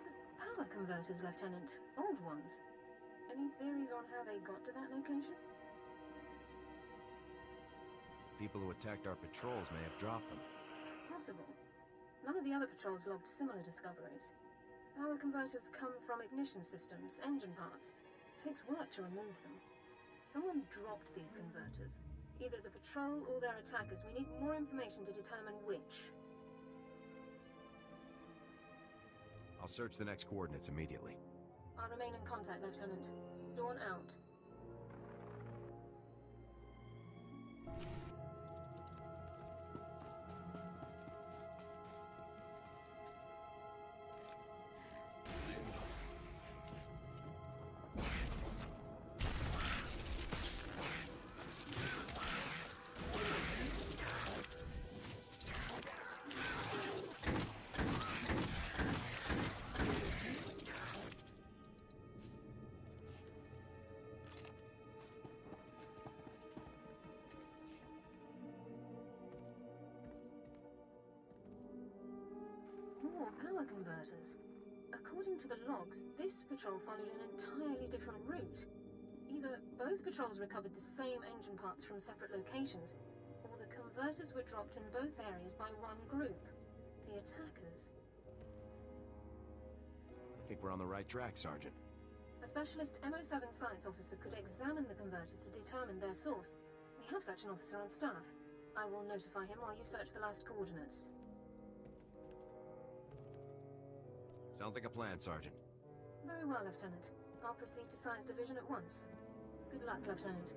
Those are power converters, Lieutenant. Old ones. Any theories on how they got to that location? People who attacked our patrols may have dropped them. Possible. None of the other patrols logged similar discoveries. Power converters come from ignition systems, engine parts. It takes work to remove them. Someone dropped these converters. Either the patrol or their attackers. We need more information to determine which. I'll search the next coordinates immediately. I'll remain in contact, Lieutenant. Dawn out. More power converters. According to the logs, this patrol followed an entirely different route. Either both patrols recovered the same engine parts from separate locations, or the converters were dropped in both areas by one group. The attackers. I think we're on the right track, Sergeant. A specialist MO7 science officer could examine the converters to determine their source. We have such an officer on staff. I will notify him while you search the last coordinates. Sounds like a plan, Sergeant. Very well, Lieutenant. I'll proceed to Science Division at once. Good luck, Lieutenant.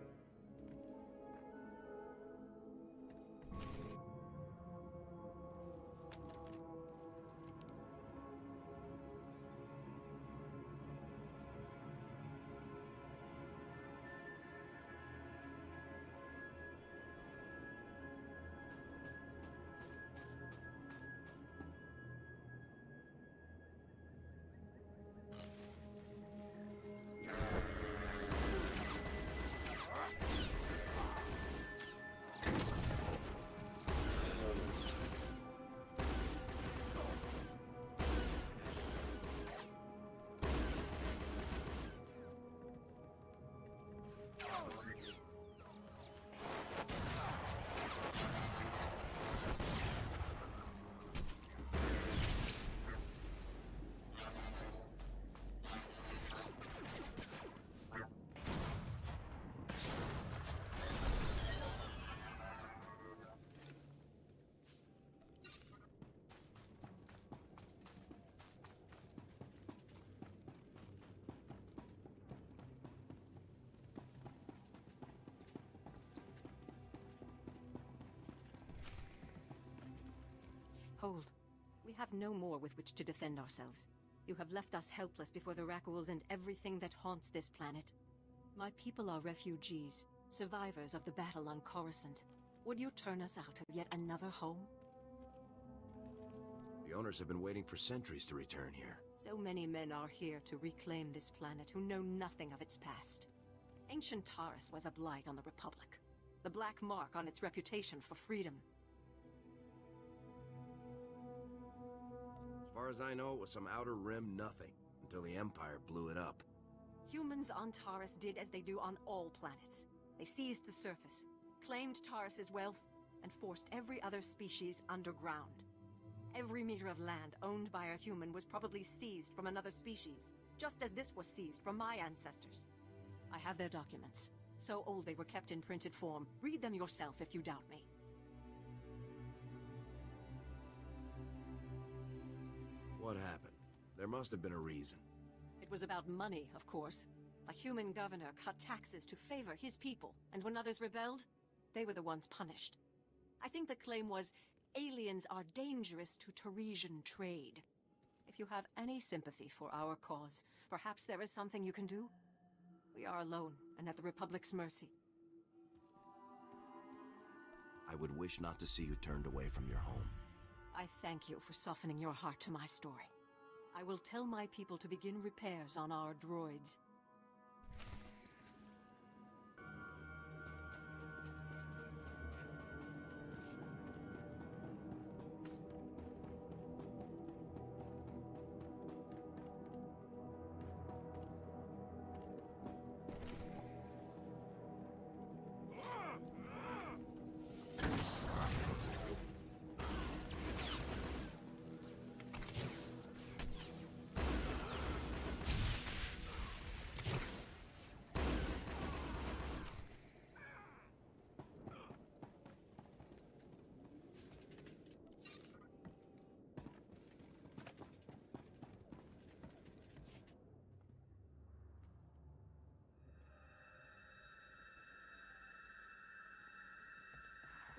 Hold. We have no more with which to defend ourselves. You have left us helpless before the Rakghouls and everything that haunts this planet. My people are refugees, survivors of the battle on Coruscant. Would you turn us out of yet another home? The owners have been waiting for centuries to return here. So many men are here to reclaim this planet who know nothing of its past. Ancient Taurus was a blight on the Republic, the black mark on its reputation for freedom. As far as I know, it was some outer rim nothing, until the Empire blew it up. Humans on Taurus did as they do on all planets. They seized the surface, claimed Taurus's wealth, and forced every other species underground. Every meter of land owned by a human was probably seized from another species, just as this was seized from my ancestors. I have their documents. So old they were kept in printed form. Read them yourself if you doubt me. What happened? There must have been a reason. It was about money, of course. A human governor cut taxes to favor his people, and when others rebelled, they were the ones punished. I think the claim was, aliens are dangerous to Taresian trade. If you have any sympathy for our cause, perhaps there is something you can do? We are alone, and at the Republic's mercy. I would wish not to see you turned away from your home. I thank you for softening your heart to my story. I will tell my people to begin repairs on our droids.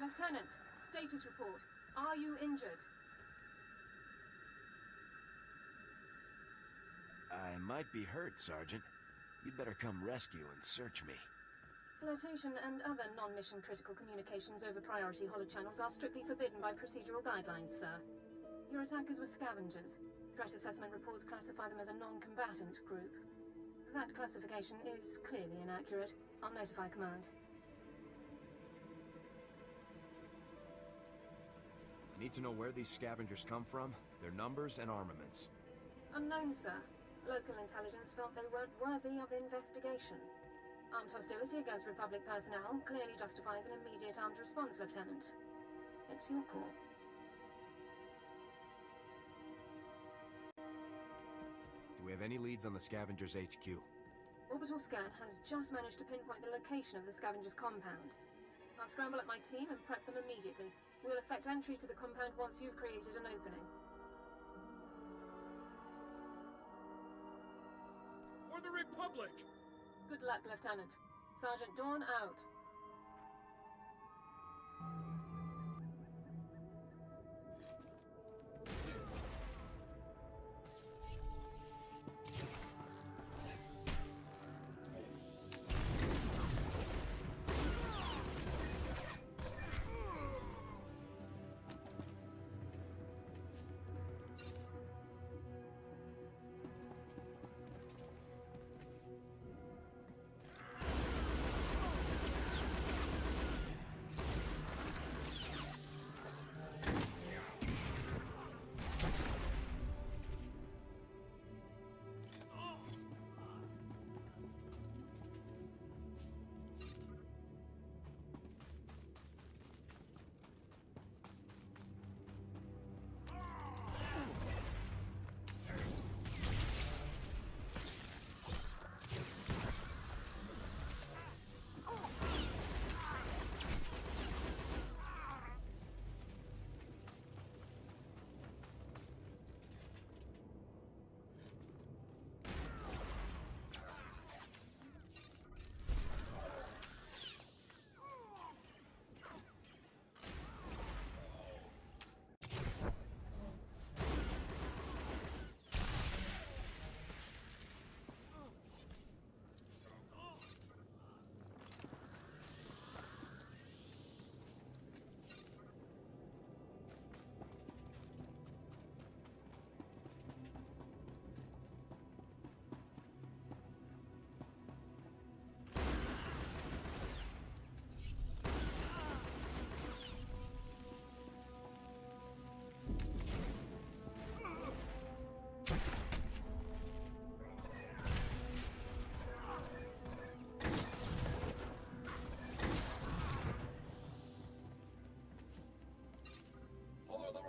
Lieutenant, status report. Are you injured? I might be hurt, Sergeant. You'd better come rescue and search me. Flotation and other non-mission critical communications over priority holochannels are strictly forbidden by procedural guidelines, sir. Your attackers were scavengers. Threat assessment reports classify them as a non-combatant group. That classification is clearly inaccurate. I'll notify command. I need to know where these scavengers come from, their numbers and armaments. Unknown, sir. Local intelligence felt they weren't worthy of investigation. Armed hostility against Republic personnel clearly justifies an immediate armed response, Lieutenant. It's your call. Do we have any leads on the Scavengers HQ? Orbital scan has just managed to pinpoint the location of the Scavengers compound. I'll scramble up my team and prep them immediately. We'll effect entry to the compound once you've created an opening. For the Republic! Good luck, Lieutenant. Sergeant Dawn out.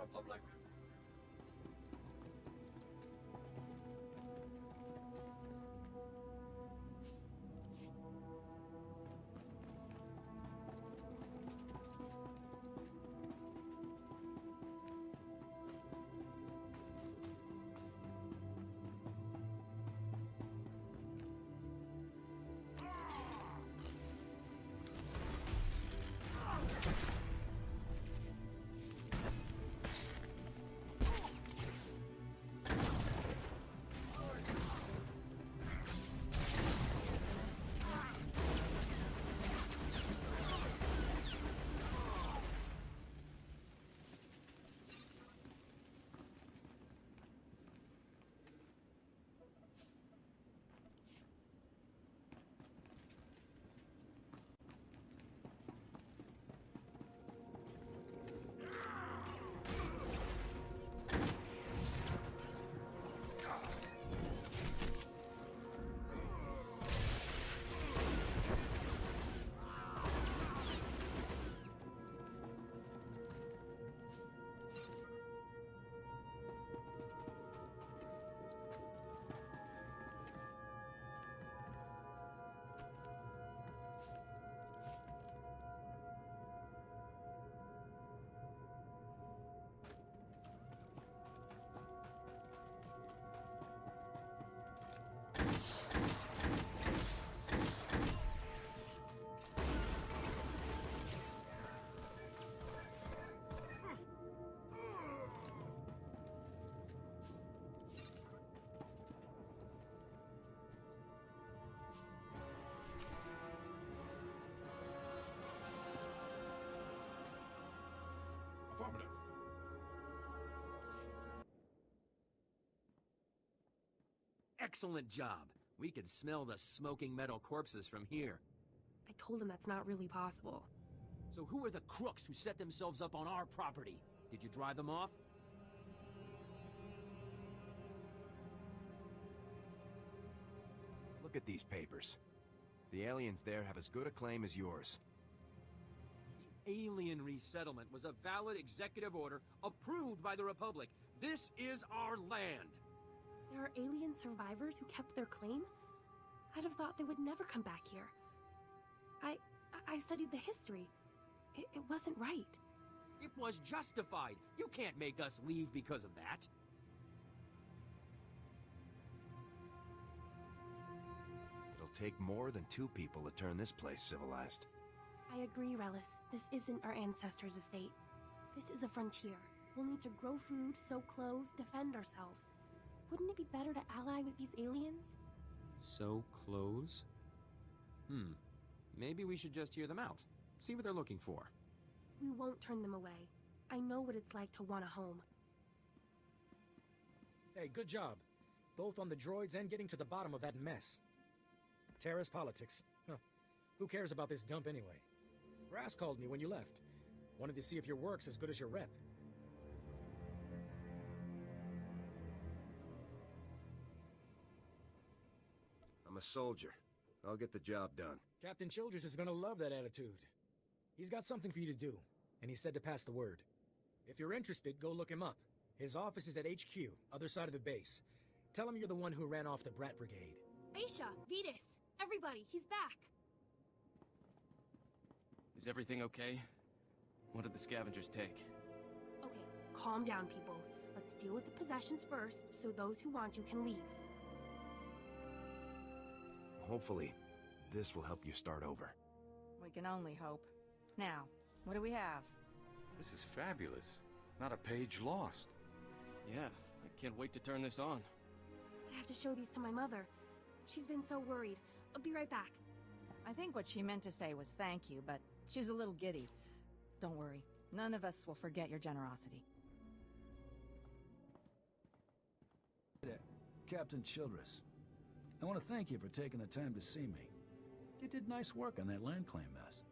Republic. Excellent job. We could smell the smoking metal corpses from here. I told him that's not really possible. So who are the crooks who set themselves up on our property? Did you drive them off? Look at these papers. The aliens there have as good a claim as yours. The alien resettlement was a valid executive order approved by the Republic. This is our land! There are alien survivors who kept their claim? I'd have thought they would never come back here. I studied the history. It wasn't right. It was justified. You can't make us leave because of that. It'll take more than 2 people to turn this place civilized. I agree, Relis. This isn't our ancestors' estate. This is a frontier. We'll need to grow food, sew clothes, defend ourselves. Wouldn't it be better to ally with these aliens? Sew clothes? Maybe we should just hear them out. See what they're looking for. We won't turn them away. I know what it's like to want a home. Hey, good job. Both on the droids and getting to the bottom of that mess. Terrace politics. Huh. Who cares about this dump anyway? Brass called me when you left. Wanted to see if your work's as good as your rep. I'm a soldier. I'll get the job done. Captain Childress is gonna love that attitude. He's got something for you to do, and he said to pass the word. If you're interested, go look him up. His office is at HQ, other side of the base. Tell him you're the one who ran off the Brat Brigade. Aisha, Vetus, everybody, he's back. Is everything okay? What did the scavengers take? Okay, calm down, people. Let's deal with the possessions first, so those who want to can leave. Hopefully, this will help you start over. We can only hope. Now, what do we have? This is fabulous. Not a page lost. Yeah, I can't wait to turn this on. I have to show these to my mother. She's been so worried. I'll be right back. I think what she meant to say was thank you, but she's a little giddy. Don't worry. None of us will forget your generosity. Captain Childress. I want to thank you for taking the time to see me. You did nice work on that land claim mess.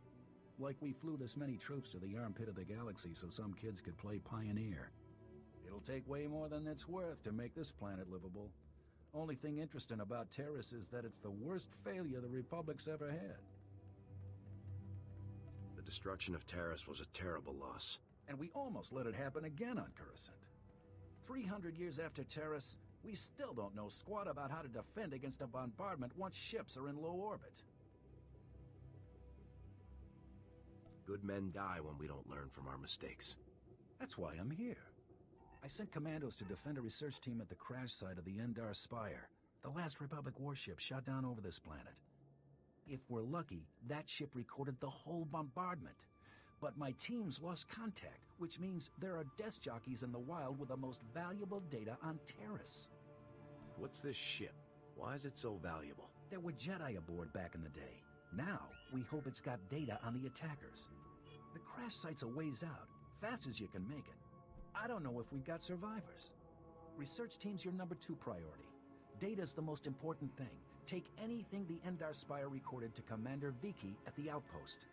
Like we flew this many troops to the armpit of the galaxy so some kids could play pioneer. It'll take way more than it's worth to make this planet livable. Only thing interesting about Terrace is that it's the worst failure the Republic's ever had. The destruction of Terrace was a terrible loss. And we almost let it happen again on Coruscant. 300 years after Terrace, we still don't know squat about how to defend against a bombardment once ships are in low orbit. Good men die when we don't learn from our mistakes. That's why I'm here. I sent commandos to defend a research team at the crash site of the Endar Spire, the last Republic warship shot down over this planet. If we're lucky, that ship recorded the whole bombardment. But my team's lost contact, which means there are desk jockeys in the wild with the most valuable data on Terrace. What's this ship? Why is it so valuable? There were Jedi aboard back in the day. Now, we hope it's got data on the attackers. The crash site's a ways out, fast as you can make it. I don't know if we've got survivors. Research team's your number 2 priority. Data's the most important thing. Take anything the Endar Spire recorded to Commander Viki at the outpost.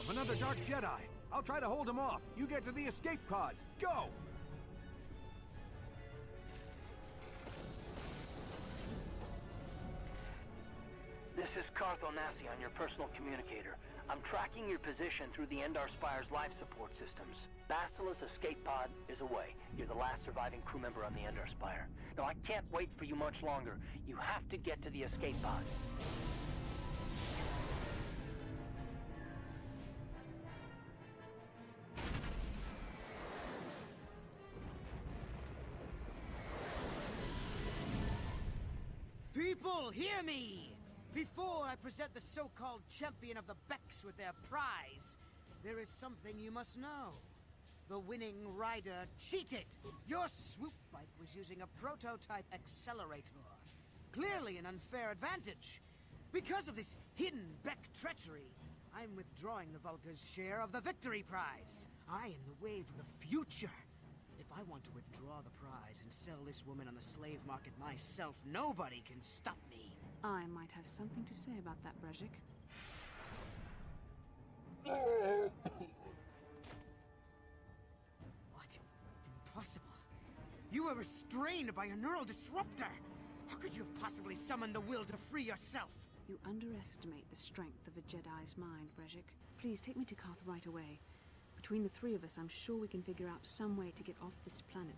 of another Dark Jedi. I'll try to hold him off. You get to the escape pods. Go! This is Carth Onasi on your personal communicator. I'm tracking your position through the Endar Spire's life support systems. Bastila's escape pod is away. You're the last surviving crew member on the Endar Spire. Now, I can't wait for you much longer. You have to get to the escape pod. People, hear me! Before I present the so-called champion of the Becks with their prize, there is something you must know. The winning rider cheated! Your swoop bike was using a prototype accelerator. Clearly an unfair advantage. Because of this hidden Beck treachery, I'm withdrawing the Vulca's share of the victory prize. I am the wave of the future. If I want to withdraw the prize and sell this woman on the slave market myself, nobody can stop me. I might have something to say about that, Brejik. What? Impossible. You were restrained by a neural disruptor. How could you have possibly summoned the will to free yourself? You underestimate the strength of a Jedi's mind, Brejik. Please take me to Carth right away. Between the three of us, I'm sure we can figure out some way to get off this planet.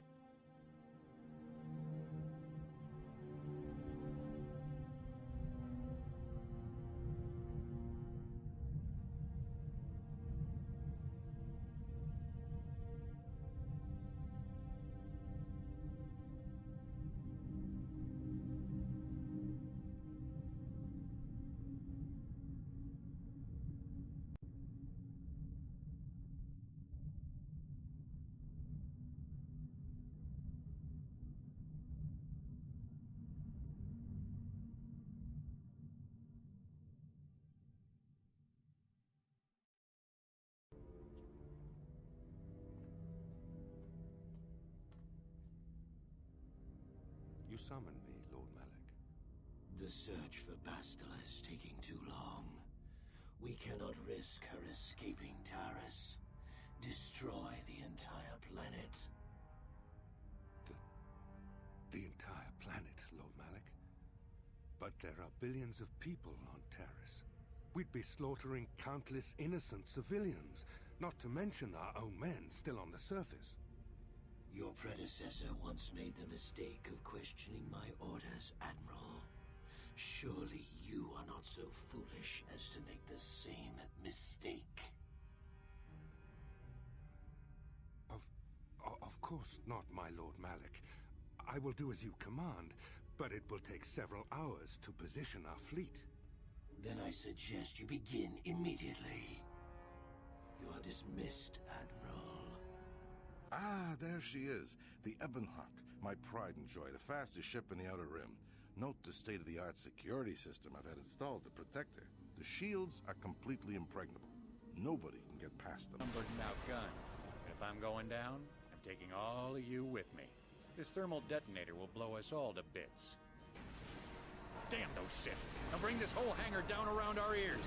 You summoned me, Lord Malak. The search for Bastila is taking too long. We cannot risk her escaping Taris. Destroy the entire planet. The entire planet, Lord Malak? But there are billions of people on Taris. We'd be slaughtering countless innocent civilians, not to mention our own men still on the surface. Your predecessor once made the mistake of questioning my orders, Admiral. Surely you are not so foolish as to make the same mistake. Of course not, my Lord Malak. I will do as you command, but it will take several hours to position our fleet. Then I suggest you begin immediately. You are dismissed, Admiral. Ah, there she is. The Ebonhawk, my pride and joy, the fastest ship in the Outer Rim. Note the state-of-the-art security system I've had installed to protect her. The shields are completely impregnable. Nobody can get past them. Numbered and outgunned. If I'm going down, I'm taking all of you with me. This thermal detonator will blow us all to bits. Damn those Sith! Now bring this whole hangar down around our ears!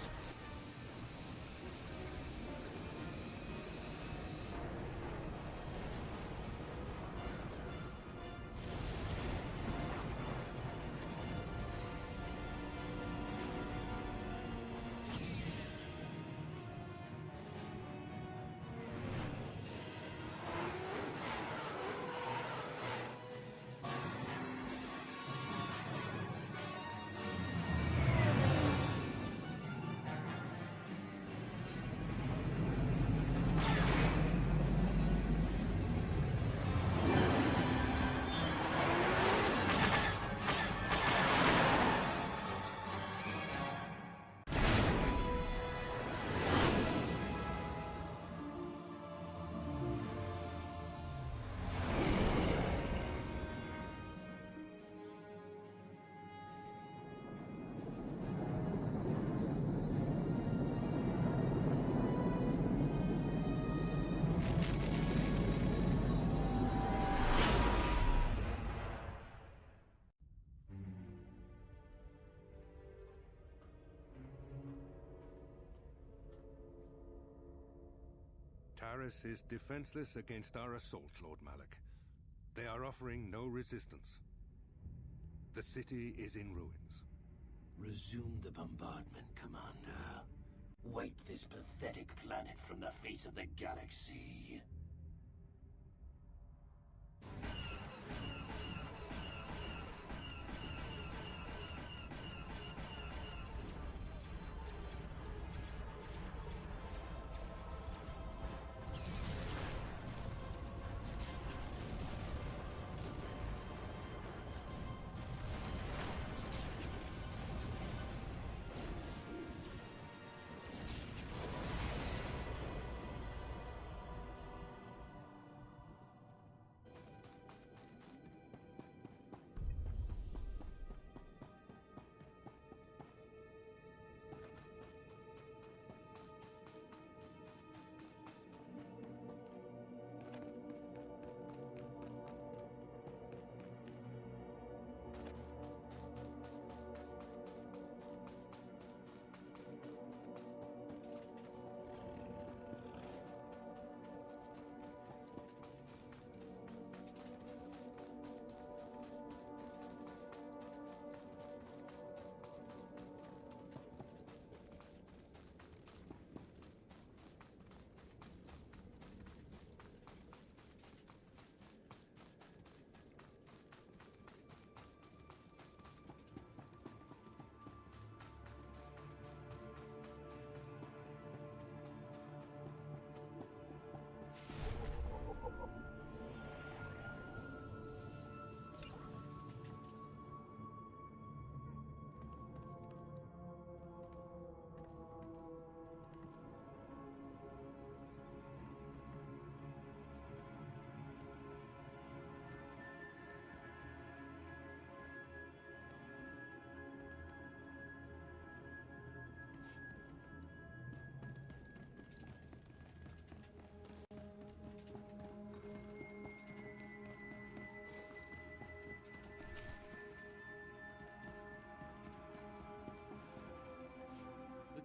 Taris is defenseless against our assault, Lord Malik. They are offering no resistance. The city is in ruins. Resume the bombardment, Commander. Wipe this pathetic planet from the face of the galaxy.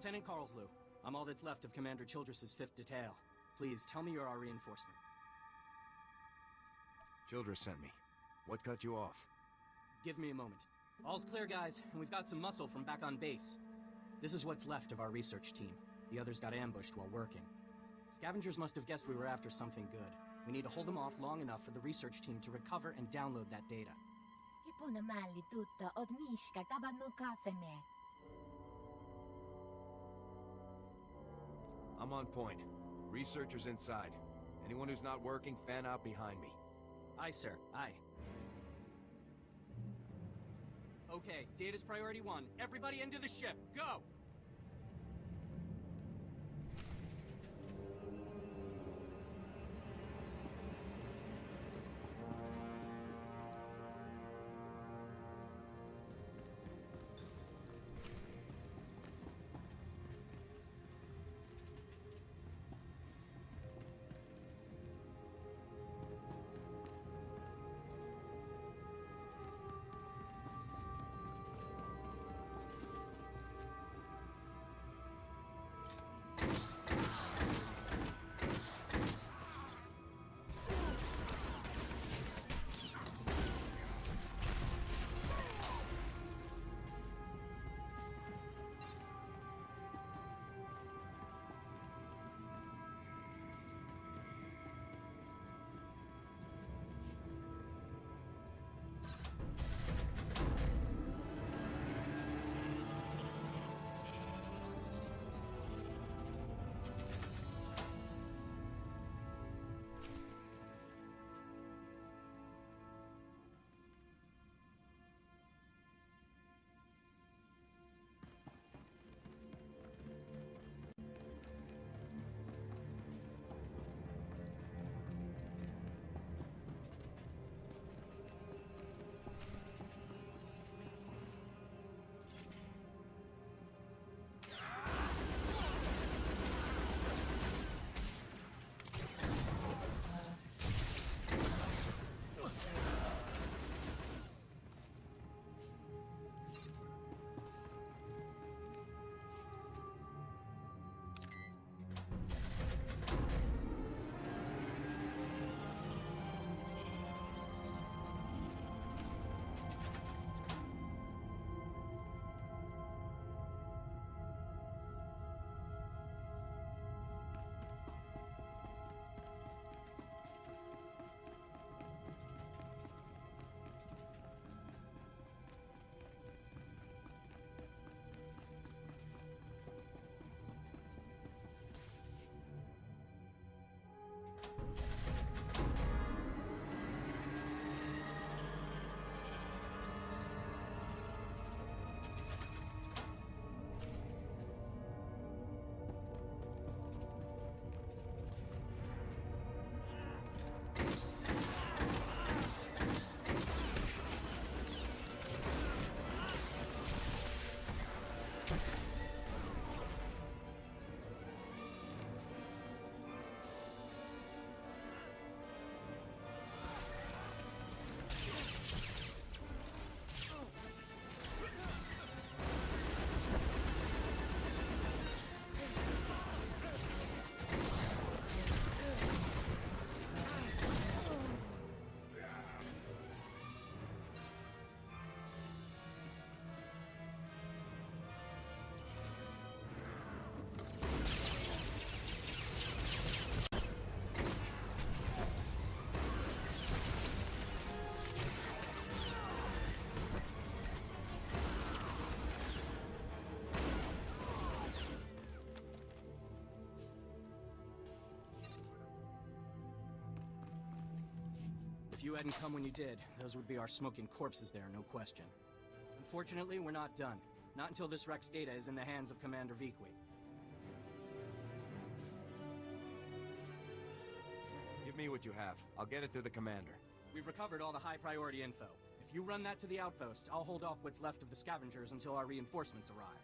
Lieutenant Carlslew, I'm all that's left of Commander Childress's 5th Detail. Please, tell me you're our reinforcement. Childress sent me. What cut you off? Give me a moment. All's clear, guys, and we've got some muscle from back on base. This is what's left of our research team. The others got ambushed while working. Scavengers must have guessed we were after something good. We need to hold them off long enough for the research team to recover and download that data. I'm on point. Researchers inside. Anyone who's not working, fan out behind me. Aye, sir. Aye. Okay, data's priority 1. Everybody into the ship. Go! you hadn't come when you did, those would be our smoking corpses there, no question. Unfortunately, we're not done. Not until this Rex data is in the hands of Commander Vikwi. Give me what you have. I'll get it to the commander. We've recovered all the high-priority info. If you run that to the outpost, I'll hold off what's left of the scavengers until our reinforcements arrive.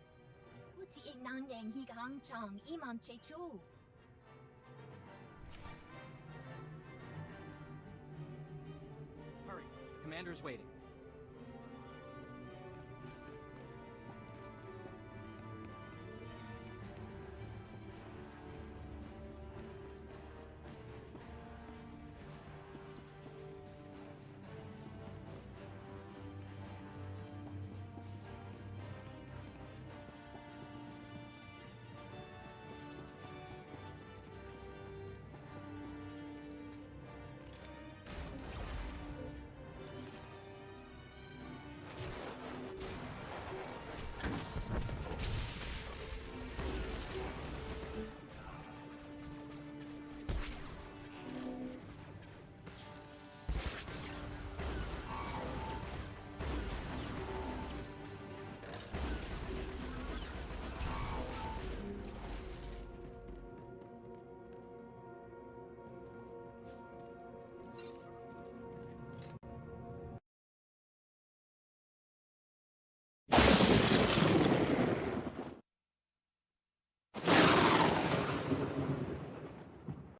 Hurry, the commander's waiting.